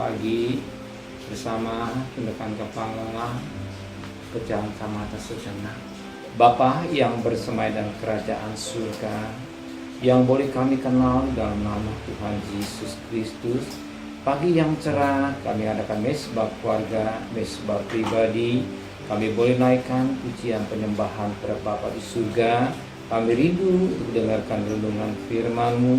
pagi bersama tundukkan kepala, pejamkan mata sejenak. Bapa yang bersemai dalam kerajaan surga, yang boleh kami kenal dalam nama Tuhan Yesus Kristus. Pagi yang cerah, kami adakan mesbah keluarga, mesbah pribadi. Kami boleh naikkan pujian penyembahan kepada Bapa di surga. Kami rindu untuk mendengarkan renungan firman-Mu.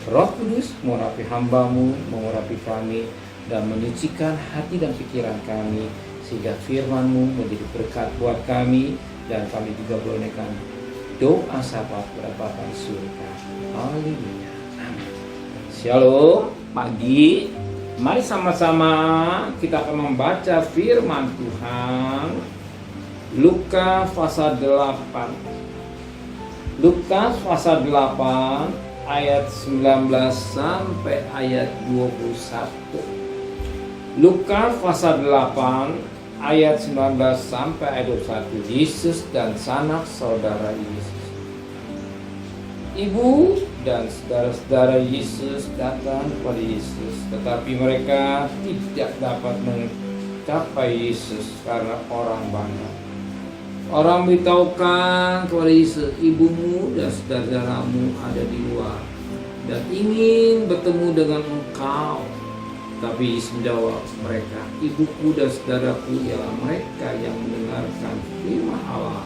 Roh Kudus mengurapi hamba-Mu, mengurapi kami, dan menyucikan hati dan pikiran kami, sehingga firman-Mu menjadi berkat buat kami, dan kami juga boleh menaikkan doa syafaat kepada Bapa di surga. Haleluya. Amin. Shalom. Pagi, mari sama-sama kita akan membaca firman Tuhan. Lukas pasal 8. Lukas pasal 8 ayat 19 sampai ayat 21. Lukas pasal 8 ayat 19 sampai ayat 21. Yesus dan sanak saudara Yesus. Ibu dan saudara-saudara Yesus datang kepada Yesus, tetapi mereka tidak dapat mencapai Yesus karena orang banyak. Orang beritahukan kepada Yesus, ibumu dan saudara-saudaramu ada di luar dan ingin bertemu dengan engkau. Tapi Yesus menjawab mereka, ibuku dan saudaraku ialah mereka yang mendengarkan firman Allah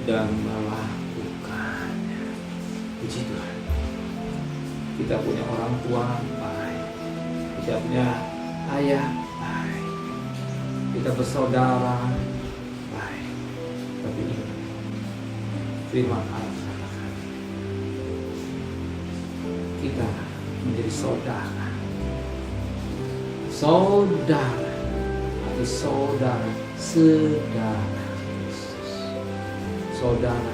dan melakukannya. Puji Tuhan. Kita punya orang tua baik, kita punya ayah baik, kita bersaudara baik. Tapi firman Allah katakan kita menjadi saudara, tapi saudara Kristus, saudara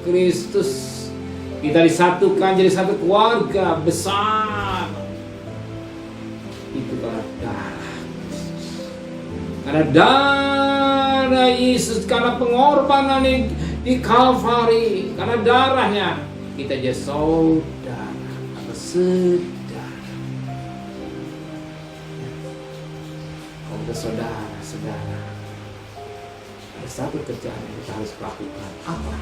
Kristus. Kita disatukan jadi satu keluarga besar. Itu karena darah Kristus, karena darah Yesus, karena pengorbanan di Kalvari, karena darahnya kita jadi saudara atau saudara. Kalau kita saudara, ada satu kerjaan yang kita harus lakukan. Apa?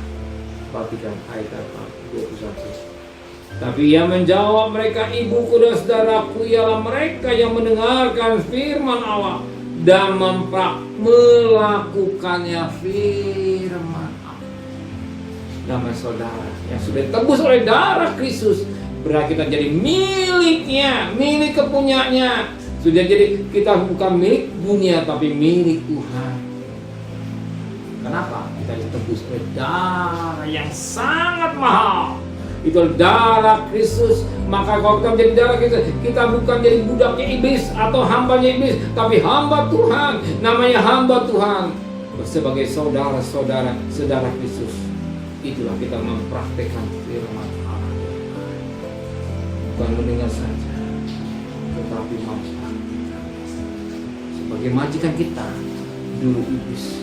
Perhatikan ayat 21. Tapi ia menjawab mereka, ibuku dan saudaraku ialah mereka yang mendengarkan firman Allah dan melakukannya firman Allah. Namanya saudara yang sudah tebus oleh darah Kristus, berarti kita jadi miliknya, milik kepunyaannya. Sudah jadi kita bukan milik dunia tapi milik Tuhan. Kenapa? Kita ditebus oleh darah yang sangat mahal. Itu darah Kristus. Maka kalau kita menjadi darah Kristus, kita bukan jadi budaknya iblis atau hambanya iblis, tapi hamba Tuhan. Namanya hamba Tuhan. Sebagai saudara Kristus, itulah kita mempraktekkan firman Allah. Bukan mendengar saja, tetapi mempraktekkan. Sebagai majikan kita dulu iblis,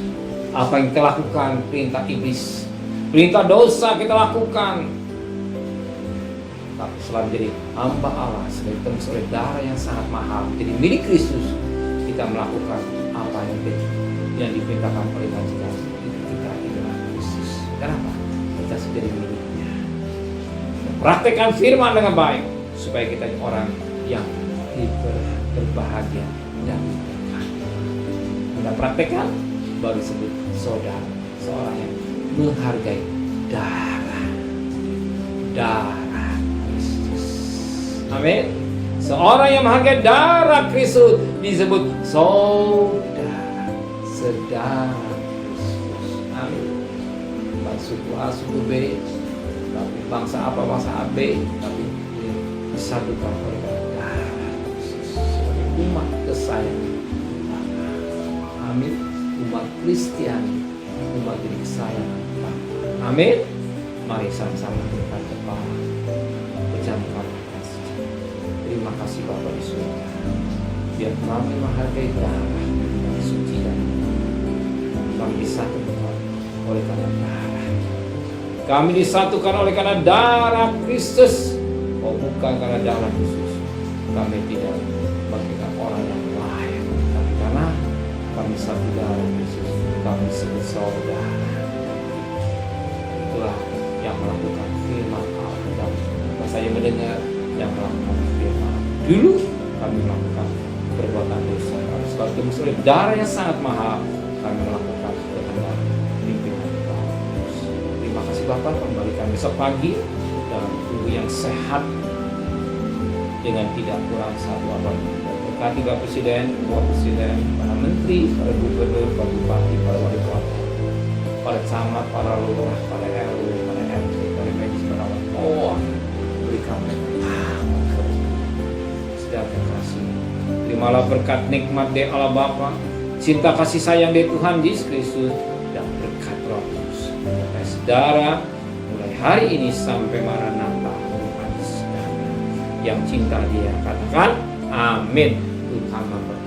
apa yang kita lakukan, perintah iblis, perintah dosa kita lakukan. Tapi setelah menjadi hamba Allah, sudah ditebus oleh darah yang sangat mahal, jadi milik Kristus, kita melakukan apa yang diperintahkan oleh majikan kita dengan Kristus. Kenapa? Kita sudah jadi miliknya. Praktekkan firman dengan baik supaya kita orang yang berbahagia dan berkati. Kita praktekkan, baru disebut saudara, seorang yang menghargai darah Kristus. Amin. Seorang yang menghargai darah Kristus disebut saudara Kristus. Amin. Bukan suku A, suku B, tapi bangsa apa, bangsa AB, tapi disatukan oleh darah Kristus sebagai umat kesayangan. Amin. Umat Kristiani, umat jadi kesayangan. Amin. Mari sama-sama berikan kepala, pejamkan mata. Terima kasih Bapa di surga. Biar kami menghargai darah yang suci dan kami bisa kebenaran oleh karena darah Kami disatukan oleh karena darah Kristus. Oh, bukan karena darah Kristus. Kami tidak bagikan orang yang lain, tapi karena kami satu darah Kristus, kami sebut saudara. Itulah yang melakukan firman Allah. Dan saya mendengar yang melakukan firman. Dulu kami melakukan perbuatan dosa. Sebab itu oleh darah yang sangat mahal kami melakukan kehendak pimpinan Tuhan. Terima kasih Bapak, kembali kami besok pagi dalam tubuh yang sehat dengan tidak kurang satu apapun. Berkati Bapak Presiden, Bapak Presiden, para Menteri, para Gubernur, para Bupati, para Wali Kota, para camat, para lurah, para RW, para RT, para medis, para wartawan. Beri kami sedangkan kasih. Terimalah berkat nikmat dari Allah Bapa, cinta kasih sayang dari Tuhan Yesus Kristus, dan berkat Roh Kudus. Sampai saudara mulai hari ini sampai Maranatha yang cinta dia katakan amin. Tuhan memberkati.